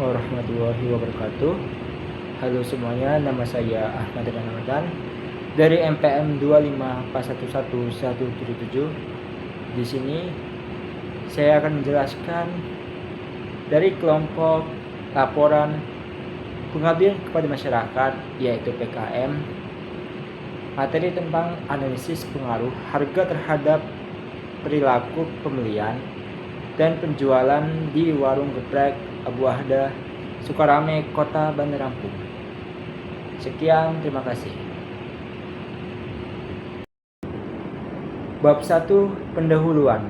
warahmatullahi wabarakatuh. Halo semuanya, nama saya Ahmad Ramadan dari MPM 2541177. Di sini saya akan menjelaskan dari kelompok laporan pengabdian kepada masyarakat, yaitu PKM, materi tentang analisis pengaruh harga terhadap perilaku pembelian dan penjualan di warung geprek Abu Ahdah, Sukarame, Kota Bandar Lampung. Sekian, terima kasih. Bab 1, pendahuluan.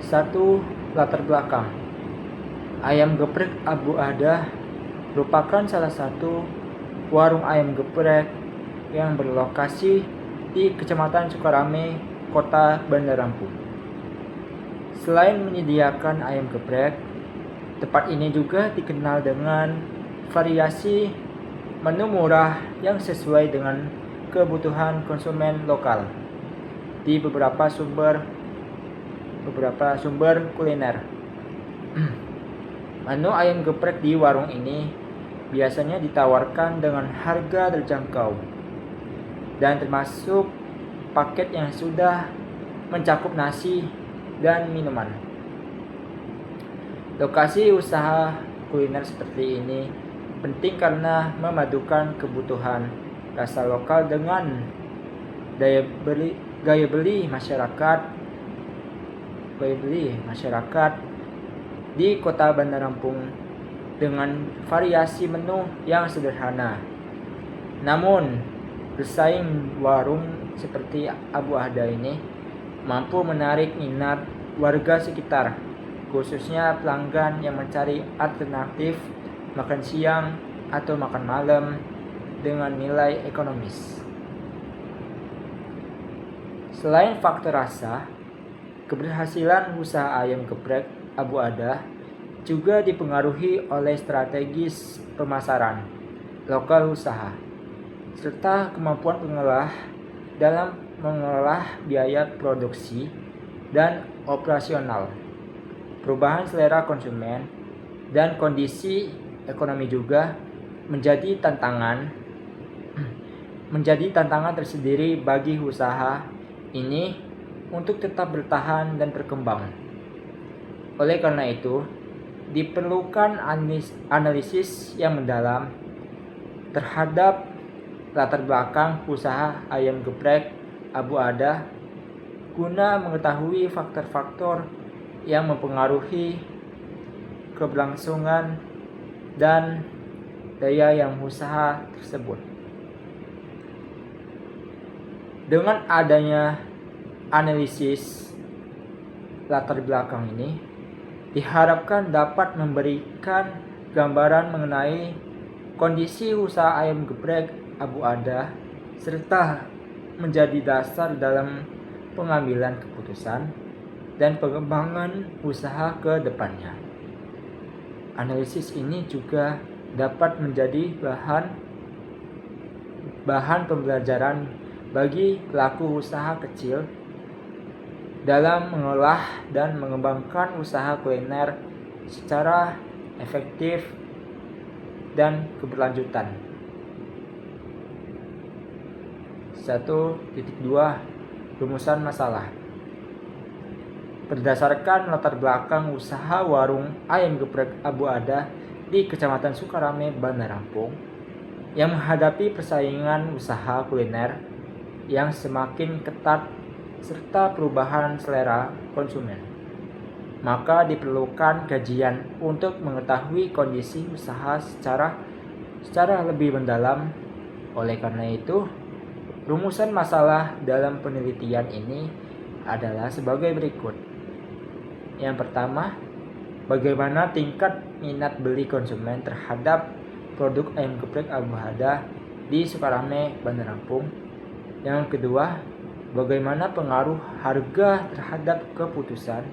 1. Latar belakang. Ayam geprek Abu Ahdah merupakan salah satu warung ayam geprek yang berlokasi di Kecamatan Sukarame, Kota Bandar Lampung. Selain menyediakan ayam geprek, tempat ini juga dikenal dengan variasi menu murah yang sesuai dengan kebutuhan konsumen lokal di beberapa sumber kuliner. Menu ayam geprek di warung ini biasanya ditawarkan dengan harga terjangkau dan termasuk paket yang sudah mencakup nasi dan minuman. Lokasi usaha kuliner seperti ini penting karena memadukan kebutuhan rasa lokal dengan daya beli masyarakat di Kota Bandar Lampung dengan variasi menu yang sederhana. Namun, bersaing warung seperti Abu Ahdah ini mampu menarik minat warga sekitar, khususnya pelanggan yang mencari alternatif makan siang atau makan malam dengan nilai ekonomis. Selain faktor rasa, keberhasilan usaha ayam geprek Abu Ahdah juga dipengaruhi oleh strategis pemasaran, lokal usaha, serta kemampuan pengelola dalam mengelola biaya produksi dan operasional. Perubahan selera konsumen dan kondisi ekonomi juga menjadi tantangan tersendiri bagi usaha ini untuk tetap bertahan dan berkembang. Oleh karena itu, diperlukan analisis yang mendalam terhadap latar belakang usaha ayam geprek Abu Ahdah guna mengetahui faktor-faktor yang mempengaruhi keberlangsungan dan daya yang usaha tersebut. Dengan adanya analisis latar belakang ini, diharapkan dapat memberikan gambaran mengenai kondisi usaha ayam geprek Abu Ahdah serta menjadi dasar dalam pengambilan keputusan dan pengembangan usaha ke depannya. Analisis ini juga dapat menjadi bahan pembelajaran bagi pelaku usaha kecil dalam mengolah dan mengembangkan usaha kuliner secara efektif dan keberlanjutan. 1.2 Rumusan masalah. Berdasarkan latar belakang usaha warung ayam geprek Abu Ahdah di Kecamatan Sukarame, Bandar Lampung, yang menghadapi persaingan usaha kuliner yang semakin ketat serta perubahan selera konsumen, maka diperlukan kajian untuk mengetahui kondisi usaha secara lebih mendalam. Oleh karena itu, rumusan masalah dalam penelitian ini adalah sebagai berikut. Yang pertama, bagaimana tingkat minat beli konsumen terhadap produk ayam geprek Abu Ahdah di Sukarame, Bandar Lampung. Yang kedua, bagaimana pengaruh harga terhadap keputusan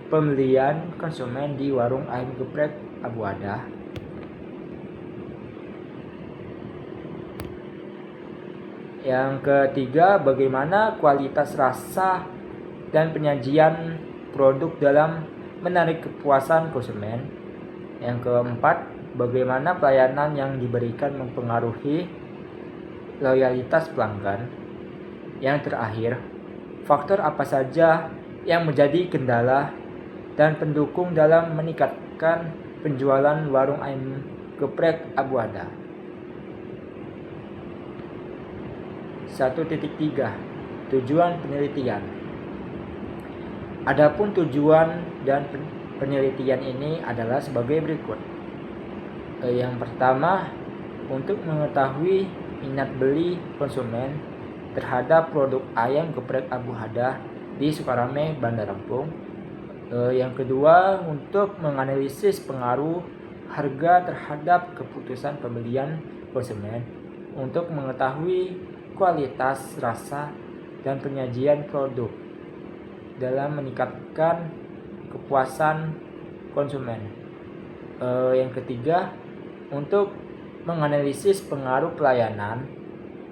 pembelian konsumen di warung ayam geprek Abu Ahdah. Yang ketiga, bagaimana kualitas rasa dan penyajian produk dalam menarik kepuasan konsumen. Yang keempat, bagaimana pelayanan yang diberikan mempengaruhi loyalitas pelanggan. Yang terakhir, faktor apa saja yang menjadi kendala dan pendukung dalam meningkatkan penjualan warung ayam geprek Abu Ada. 1.3 Tujuan penelitian. Adapun tujuan dan penelitian ini adalah sebagai berikut. Yang pertama, untuk mengetahui minat beli konsumen terhadap produk ayam geprek Abu Ada di Sukarame, Bandar Lampung. Yang kedua, untuk menganalisis pengaruh harga terhadap keputusan pembelian konsumen untuk mengetahui kualitas, rasa, dan penyajian produk dalam meningkatkan kepuasan konsumen. Yang ketiga, untuk menganalisis pengaruh pelayanan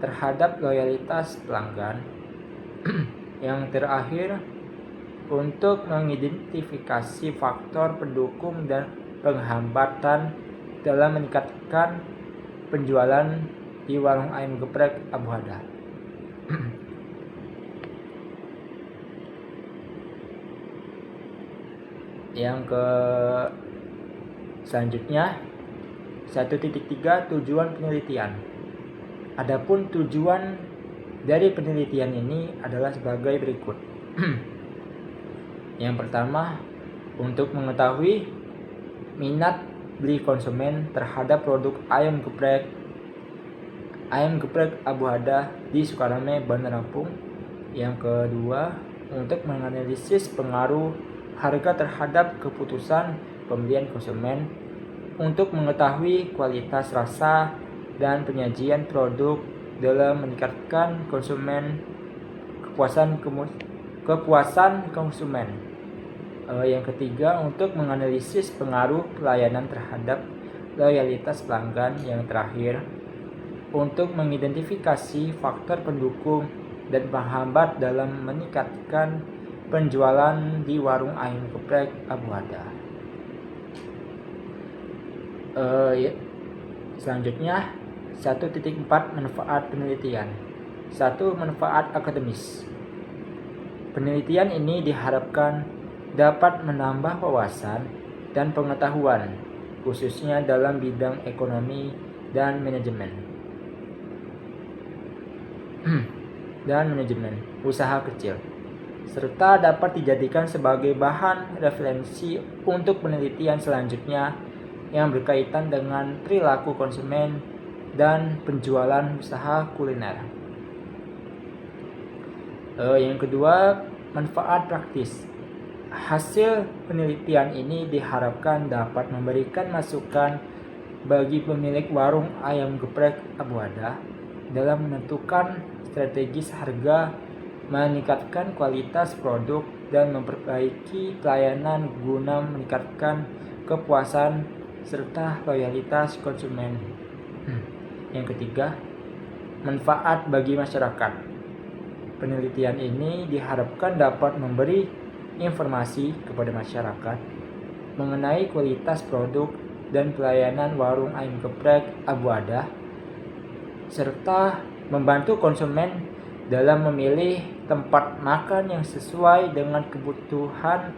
terhadap loyalitas pelanggan. Yang terakhir, untuk mengidentifikasi faktor pendukung dan penghambatan dalam meningkatkan penjualan di warung ayam geprek Abu Ada. Yang selanjutnya 1.3 Tujuan penelitian. Adapun tujuan dari penelitian ini adalah sebagai berikut. Yang pertama, untuk mengetahui minat beli konsumen terhadap produk ayam geprek Abu Ada di Sukarame, Bandar Lampung. Yang kedua, untuk menganalisis pengaruh harga terhadap keputusan pembelian konsumen untuk mengetahui kualitas, rasa, dan penyajian produk dalam meningkatkan kepuasan konsumen. Yang ketiga, untuk menganalisis pengaruh pelayanan terhadap loyalitas pelanggan. Yang terakhir, untuk mengidentifikasi faktor pendukung dan penghambat dalam meningkatkan penjualan di warung ayam geprek Abu Ada. Selanjutnya 1.4 Manfaat penelitian. 1. Manfaat akademis. Penelitian ini diharapkan dapat menambah wawasan dan pengetahuan, khususnya dalam bidang ekonomi dan manajemen usaha kecil, serta dapat dijadikan sebagai bahan referensi untuk penelitian selanjutnya yang berkaitan dengan perilaku konsumen dan penjualan usaha kuliner. Yang kedua, manfaat praktis. Hasil penelitian ini diharapkan dapat memberikan masukan bagi pemilik warung ayam geprek Abu Ada dalam menentukan strategis harga, meningkatkan kualitas produk, dan memperbaiki pelayanan guna meningkatkan kepuasan serta loyalitas konsumen. Yang ketiga, manfaat bagi masyarakat. Penelitian ini diharapkan dapat memberi informasi kepada masyarakat mengenai kualitas produk dan pelayanan warung ayam geprek Abu Ada, serta membantu konsumen dalam memilih tempat makan yang sesuai dengan kebutuhan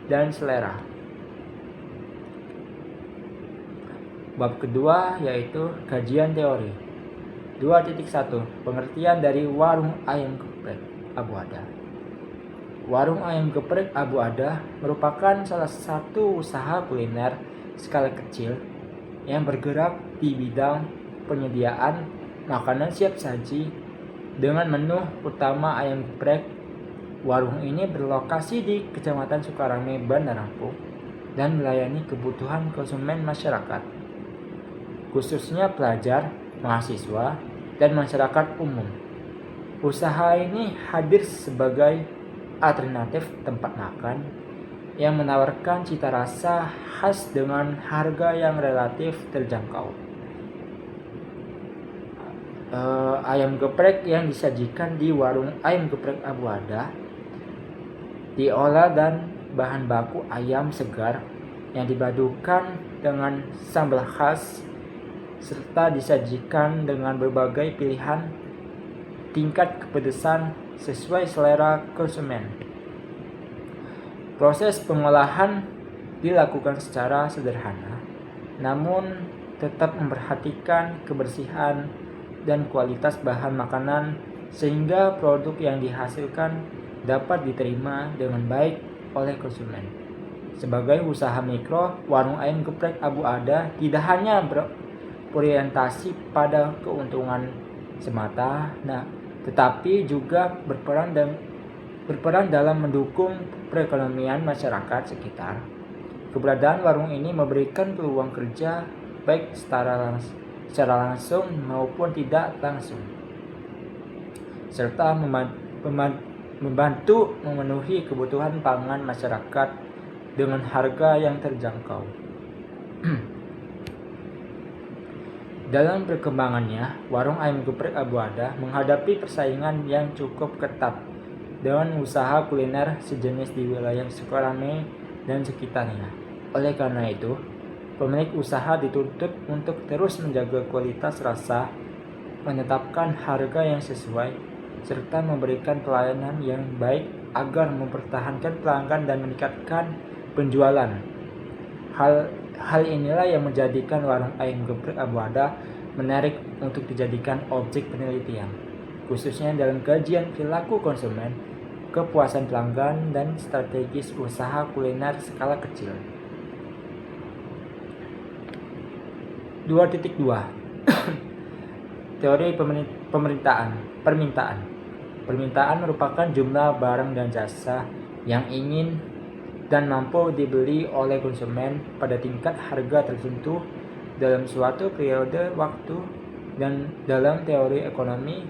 dan selera. Bab kedua yaitu kajian teori. 2.1 Pengertian dari warung ayam geprek Abu Ada. Warung ayam geprek Abu Ada merupakan salah satu usaha kuliner skala kecil yang bergerak di bidang penyediaan makanan siap saji dengan menu utama ayam geprek. Warung ini berlokasi di Kecamatan Sukarame, Bandar Lampung, dan melayani kebutuhan konsumen masyarakat, khususnya pelajar, mahasiswa, dan masyarakat umum. Usaha ini hadir sebagai alternatif tempat makan yang menawarkan cita rasa khas dengan harga yang relatif terjangkau. Ayam geprek yang disajikan di warung ayam geprek Abu Ada diolah dan bahan baku ayam segar yang dipadukan dengan sambal khas serta disajikan dengan berbagai pilihan tingkat kepedesan sesuai selera konsumen. Proses pengolahan dilakukan secara sederhana, namun tetap memperhatikan kebersihan dan kualitas bahan makanan sehingga produk yang dihasilkan dapat diterima dengan baik oleh konsumen. Sebagai usaha mikro, warung ayam geprek Abu Ada tidak hanya berorientasi pada keuntungan semata, tetapi juga berperan dalam mendukung perekonomian masyarakat sekitar. Keberadaan warung ini memberikan peluang kerja baik secara langsung maupun tidak langsung, serta membantu memenuhi kebutuhan pangan masyarakat dengan harga yang terjangkau. Dalam perkembangannya, warung ayam geprek Abu Ada menghadapi persaingan yang cukup ketat dengan usaha kuliner sejenis di wilayah Sukarame dan sekitarnya. Oleh karena itu, pemilik usaha dituntut untuk terus menjaga kualitas rasa, menetapkan harga yang sesuai, serta memberikan pelayanan yang baik agar mempertahankan pelanggan dan meningkatkan penjualan. Hal inilah yang menjadikan warung ayam geprek Abu Ada menarik untuk dijadikan objek penelitian, khususnya dalam kajian perilaku konsumen, kepuasan pelanggan, dan strategis usaha kuliner skala kecil. 2.2 Teori permintaan. Permintaan merupakan jumlah barang dan jasa yang ingin dan mampu dibeli oleh konsumen pada tingkat harga tertentu dalam suatu periode waktu, dan dalam teori ekonomi,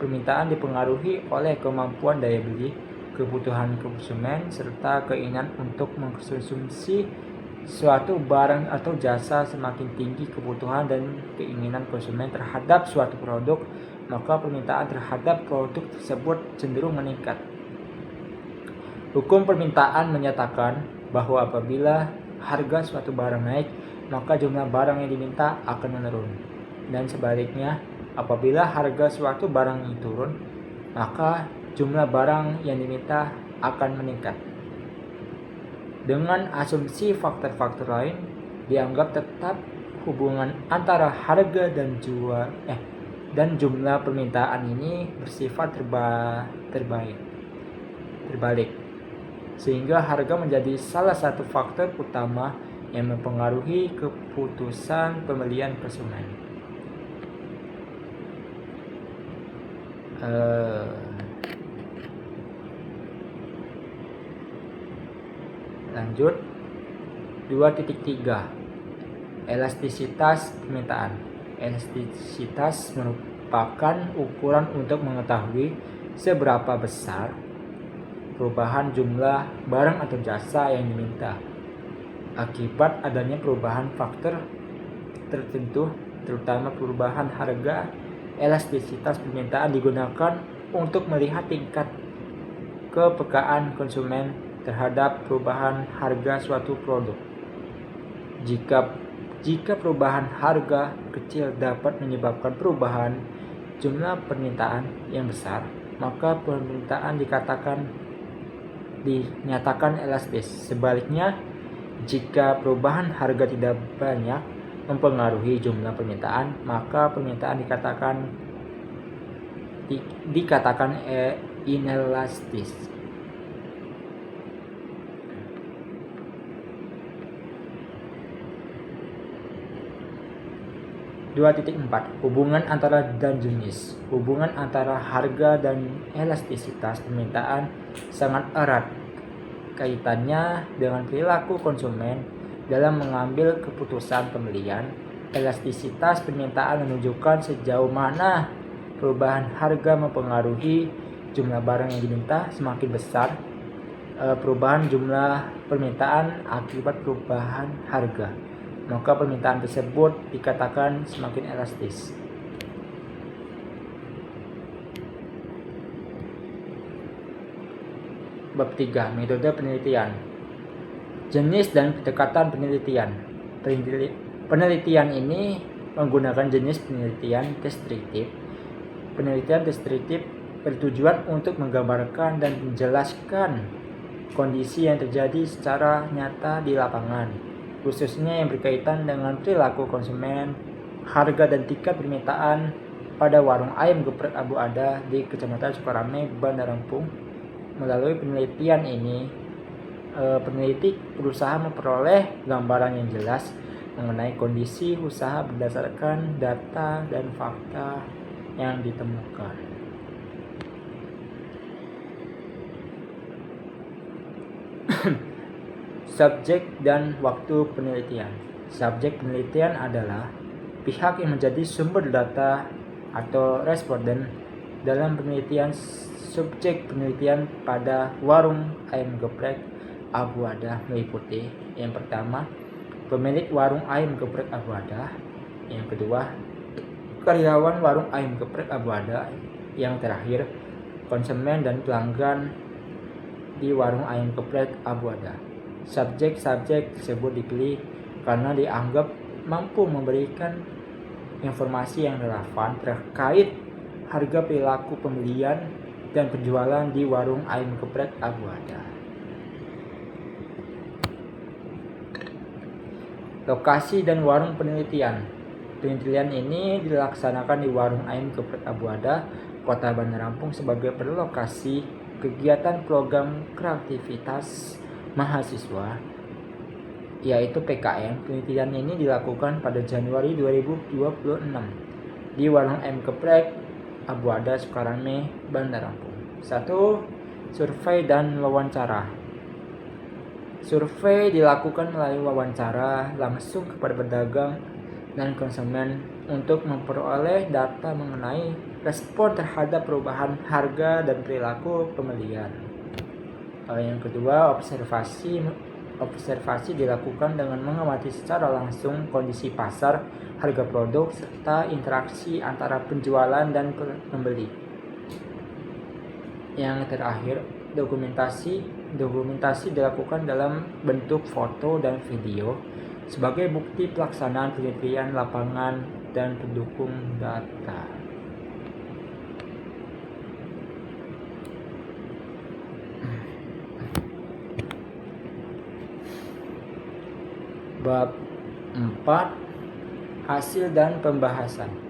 permintaan dipengaruhi oleh kemampuan daya beli, kebutuhan konsumen, serta keinginan untuk mengkonsumsi suatu barang atau jasa. Semakin tinggi kebutuhan dan keinginan konsumen terhadap suatu produk, maka permintaan terhadap produk tersebut cenderung meningkat. Hukum permintaan menyatakan bahwa apabila harga suatu barang naik, maka jumlah barang yang diminta akan menurun. Dan sebaliknya, apabila harga suatu barang ini turun, maka jumlah barang yang diminta akan meningkat. Dengan asumsi faktor-faktor lain, dianggap tetap hubungan antara harga dan jumlah permintaan ini bersifat terbalik, sehingga harga menjadi salah satu faktor utama yang mempengaruhi keputusan pembelian konsumen. Lanjut, 2.3 Elastisitas permintaan. Elastisitas merupakan ukuran untuk mengetahui seberapa besar perubahan jumlah barang atau jasa yang diminta akibat adanya perubahan faktor tertentu, terutama perubahan harga. Elastisitas permintaan digunakan untuk melihat tingkat kepekaan konsumen terhadap perubahan harga suatu produk. Jika perubahan harga kecil dapat menyebabkan perubahan jumlah permintaan yang besar, maka permintaan dinyatakan elastis. Sebaliknya, jika perubahan harga tidak banyak mempengaruhi jumlah permintaan, maka permintaan dikatakan inelastis. Hubungan antara dan jenis. Hubungan antara harga dan elastisitas permintaan sangat erat kaitannya dengan perilaku konsumen dalam mengambil keputusan pembelian. Elastisitas permintaan menunjukkan sejauh mana perubahan harga mempengaruhi jumlah barang yang diminta. Semakin besar perubahan jumlah permintaan akibat perubahan harga, maka permintaan tersebut dikatakan semakin elastis. Bab 3. Metode penelitian. Jenis dan pendekatan penelitian. Penelitian ini menggunakan jenis penelitian deskriptif. Penelitian deskriptif bertujuan untuk menggambarkan dan menjelaskan kondisi yang terjadi secara nyata di lapangan, khususnya yang berkaitan dengan perilaku konsumen, harga dan tingkat permintaan pada warung ayam geprek Abu Ada di Kecamatan Sukarame, Bandar Lampung. Melalui penelitian ini, peneliti berusaha memperoleh gambaran yang jelas mengenai kondisi usaha berdasarkan data dan fakta yang ditemukan. Subjek dan waktu penelitian. Subjek penelitian adalah pihak yang menjadi sumber data atau responden dalam penelitian. Subjek penelitian pada warung ayam geprek Abu Ada meliputi: yang pertama, pemilik warung ayam geprek Abu Ada; yang kedua, karyawan warung ayam geprek Abu Ada; yang terakhir, konsumen dan pelanggan di warung ayam geprek Abu Ada. Subjek-subjek tersebut dipilih karena dianggap mampu memberikan informasi yang relevan terkait harga, perilaku pembelian dan penjualan di warung ayam geprek Abu Ada. Lokasi dan warung penelitian. Penelitian ini dilaksanakan di warung ayam geprek Abu Ada, Kota Bandar Lampung sebagai berlokasi kegiatan program kreativitas mahasiswa, yaitu PKM. Penelitian ini dilakukan pada Januari 2026 di warung ayam geprek Abu Ada, Sukarame, Bandar Lampung. 1. Survei dan wawancara. Survei dilakukan melalui wawancara langsung kepada pedagang dan konsumen untuk memperoleh data mengenai respon terhadap perubahan harga dan perilaku pembelian. Yang kedua, observasi dilakukan dengan mengamati secara langsung kondisi pasar, harga produk, serta interaksi antara penjualan dan pembeli. Yang terakhir, Dokumentasi dilakukan dalam bentuk foto dan video sebagai bukti pelaksanaan penelitian lapangan dan pendukung data. Bab 4. Hasil dan pembahasan.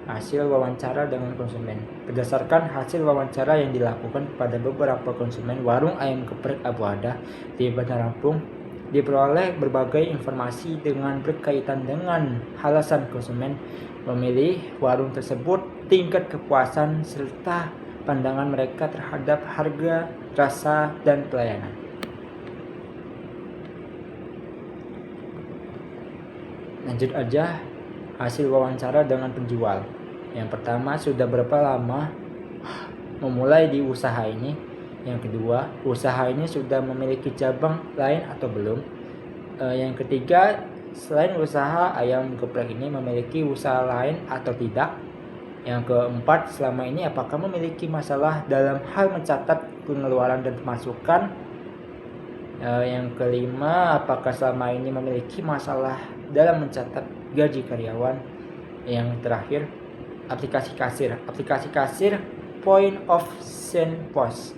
Hasil wawancara dengan konsumen. Berdasarkan hasil wawancara yang dilakukan pada beberapa konsumen warung ayam geprek Abu Ada di Bandar Lampung, diperoleh berbagai informasi dengan berkaitan dengan alasan konsumen memilih warung tersebut, tingkat kepuasan, serta pandangan mereka terhadap harga, rasa, dan pelayanan. Lanjut aja hasil wawancara dengan penjual. Yang pertama, sudah berapa lama memulai di usaha ini? Yang kedua, usaha ini sudah memiliki cabang lain atau belum? Yang ketiga, selain usaha ayam geprek ini memiliki usaha lain atau tidak? Yang keempat, selama ini apakah memiliki masalah dalam hal mencatat pengeluaran dan pemasukan? Yang kelima, apakah selama ini memiliki masalah dalam mencatat gaji karyawan? Yang terakhir, aplikasi kasir. Aplikasi kasir Point of Sale POS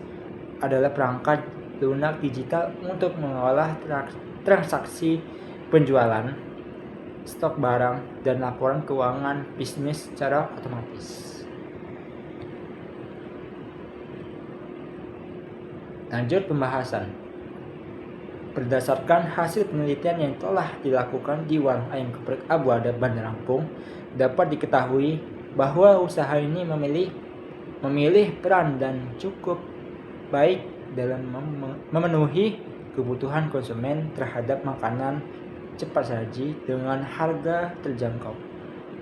adalah perangkat lunak digital untuk mengolah transaksi penjualan, stok barang, dan laporan keuangan bisnis secara otomatis. Lanjut pembahasan. Berdasarkan hasil penelitian yang telah dilakukan di warung ayam geprek Abu Ada, Bandar Lampung, dapat diketahui bahwa usaha ini memilih peran dan cukup baik dalam memenuhi kebutuhan konsumen terhadap makanan cepat saji dengan harga terjangkau.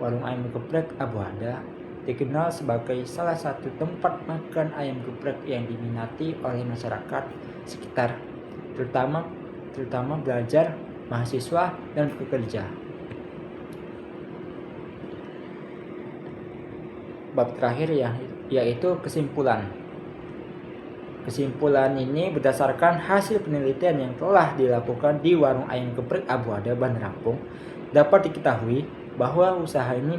Warung ayam geprek Abu Ada dikenal sebagai salah satu tempat makan ayam geprek yang diminati oleh masyarakat sekitar, terutama belajar, mahasiswa, dan pekerja. Bab terakhir yaitu kesimpulan. Kesimpulan ini berdasarkan hasil penelitian yang telah dilakukan di warung ayam geprek Abu Ada, Bandar Lampung. Dapat diketahui bahwa usaha ini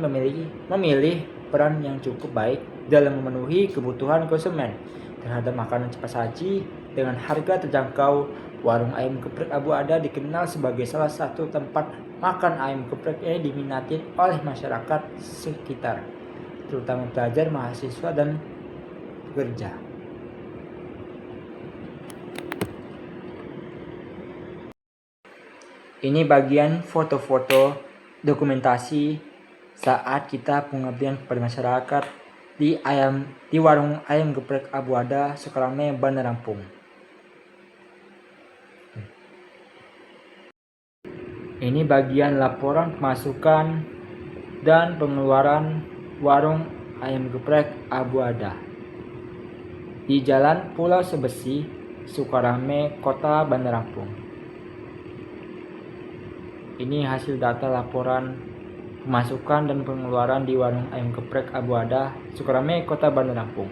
memilih peran yang cukup baik dalam memenuhi kebutuhan konsumen terhadap makanan cepat saji dengan harga terjangkau. Warung ayam geprek Abu Ada dikenal sebagai salah satu tempat makan ayam geprek yang diminati oleh masyarakat sekitar, terutama pelajar, mahasiswa, dan pekerja. Ini bagian foto-foto dokumentasi saat kita pengabdian kepada masyarakat di warung ayam geprek Abu Ada, Sukarame, Bandar Lampung. Ini bagian laporan pemasukan dan pengeluaran warung ayam geprek Abu Ada di Jalan Pulau Sebesi, Sukarame, Kota Bandar Lampung. Ini hasil data laporan pemasukan dan pengeluaran di warung ayam geprek Abu Ada, Sukarame, Kota Bandar Lampung.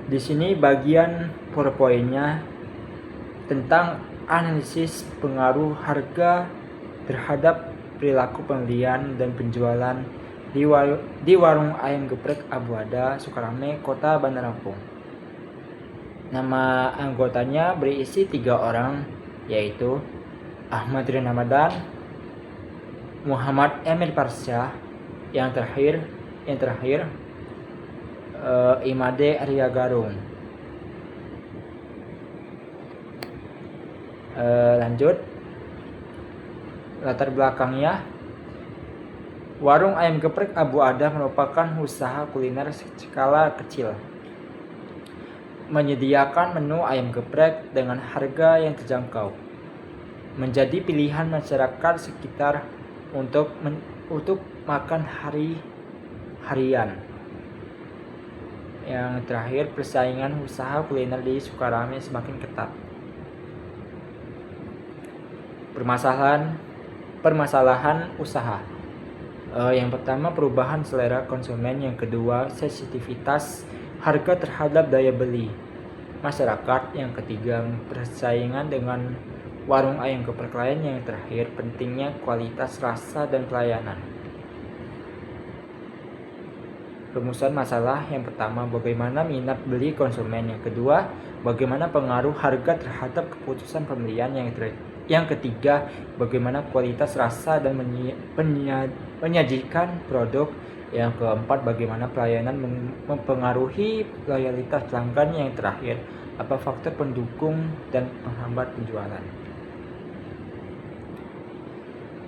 Di sini bagian PowerPoint-nya tentang analisis pengaruh harga terhadap perilaku pembelian dan penjualan di warung ayam geprek Abu Ada, Sukarame, Kota Bandar Lampung. Nama anggotanya berisi 3 orang, yaitu Ahmad Rian Ramadan, Muhammad Emil Parsyah, yang terakhir Imade Arya Garung. Lanjut, latar belakangnya. Warung ayam geprek Abu Ada merupakan usaha kuliner skala kecil, menyediakan menu ayam geprek dengan harga yang terjangkau, menjadi pilihan masyarakat sekitar untuk makan harian. Yang terakhir, persaingan usaha kuliner di Sukarame semakin ketat. Permasalahan usaha. Yang pertama, perubahan selera konsumen. Yang kedua, sensitivitas harga terhadap daya beli masyarakat. Yang ketiga, persaingan dengan warung ayam geprek lain. Yang terakhir, pentingnya kualitas rasa dan pelayanan. Rumusan masalah. Yang pertama, bagaimana minat beli konsumen. Yang kedua, bagaimana pengaruh harga terhadap keputusan pembelian. Yang ketiga, bagaimana kualitas rasa dan menyajikan produk. Yang keempat, bagaimana pelayanan mempengaruhi loyalitas pelanggan. Yang terakhir, apa faktor pendukung dan penghambat penjualan.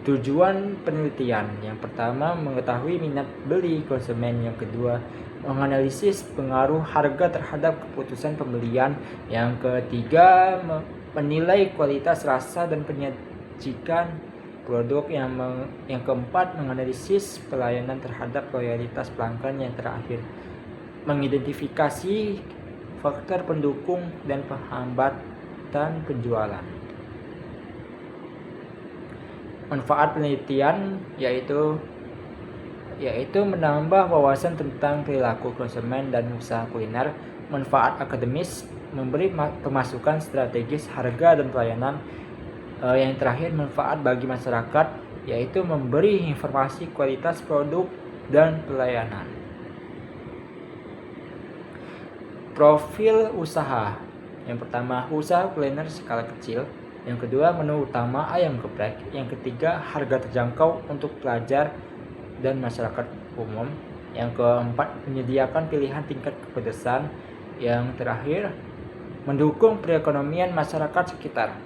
Tujuan penelitian. Yang pertama, mengetahui minat beli konsumen. Yang kedua, menganalisis pengaruh harga terhadap keputusan pembelian. Yang ketiga, menilai kualitas rasa dan penyajikan produk. Yang keempat, menganalisis pelayanan terhadap loyalitas pelanggan. Yang terakhir, mengidentifikasi faktor pendukung dan penghambatan penjualan. Manfaat penelitian yaitu menambah wawasan tentang perilaku konsumen dan usaha kuliner. Manfaat akademis, memberi pemasukan strategis harga dan pelayanan. Yang terakhir, manfaat bagi masyarakat, yaitu memberi informasi kualitas produk dan pelayanan. Profil usaha. Yang pertama, usaha kuliner skala kecil. Yang kedua, menu utama ayam geprek. Yang ketiga, harga terjangkau untuk pelajar dan masyarakat umum. Yang keempat, menyediakan pilihan tingkat kepedesan. Yang terakhir, mendukung perekonomian masyarakat sekitar.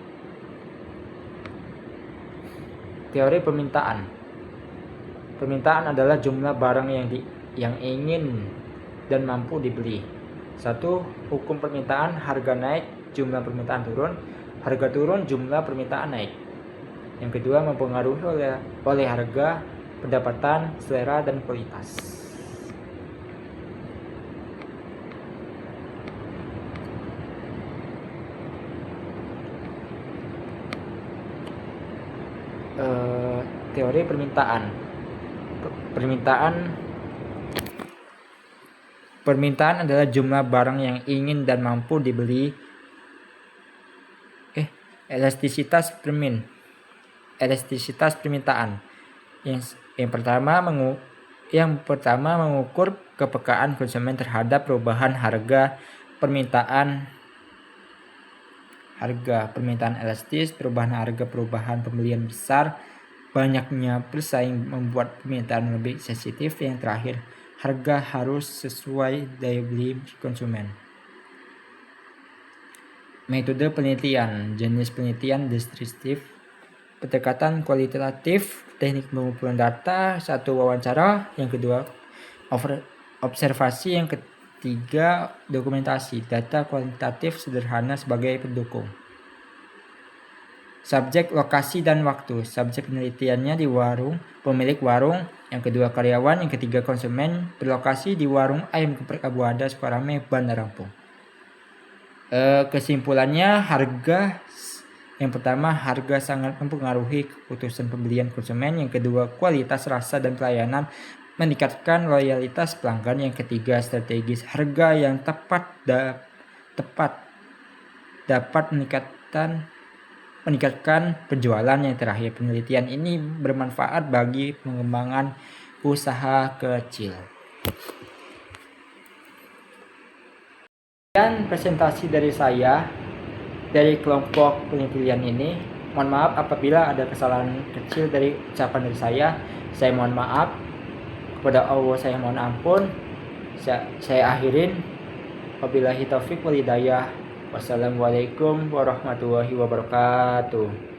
Teori permintaan. Permintaan adalah jumlah barang yang ingin dan mampu dibeli. 1. Hukum permintaan, harga naik, jumlah permintaan turun. Harga turun, jumlah permintaan naik. Yang kedua, mempengaruhi oleh harga, pendapatan, selera, dan kualitas. Teori permintaan. Permintaan adalah jumlah barang yang ingin dan mampu dibeli. Elastisitas permintaan. Yang pertama mengukur kepekaan konsumen terhadap perubahan harga permintaan. Permintaan elastis, perubahan harga, perubahan pembelian besar, banyaknya bersaing membuat permintaan lebih sensitif. Yang terakhir, harga harus sesuai daya beli konsumen. Metode penelitian, jenis penelitian deskriptif, pendekatan kualitatif, teknik pengumpulan data, satu wawancara, yang kedua observasi, yang ketiga dokumentasi, data kualitatif sederhana sebagai pendukung. Subjek, lokasi, dan waktu. Subjek penelitiannya di warung, pemilik warung, yang kedua karyawan, yang ketiga konsumen, berlokasi di warung ayam geprek Abu Ada Sukarame, Bandar Lampung. Kesimpulannya, yang pertama, harga sangat mempengaruhi keputusan pembelian konsumen. Yang kedua, kualitas rasa dan pelayanan meningkatkan loyalitas pelanggan. Yang ketiga, strategis harga yang tepat dapat meningkatkan penjualan. Yang terakhir, penelitian ini bermanfaat bagi pengembangan usaha kecil. Dan presentasi dari saya dari kelompok penelitian ini. Mohon maaf apabila ada kesalahan kecil dari ucapan dari saya. Saya mohon maaf. Kepada Allah saya mohon ampun. Saya akhirin. Wabillahi taufiq wal hidayah. Wassalamualaikum warahmatullahi wabarakatuh.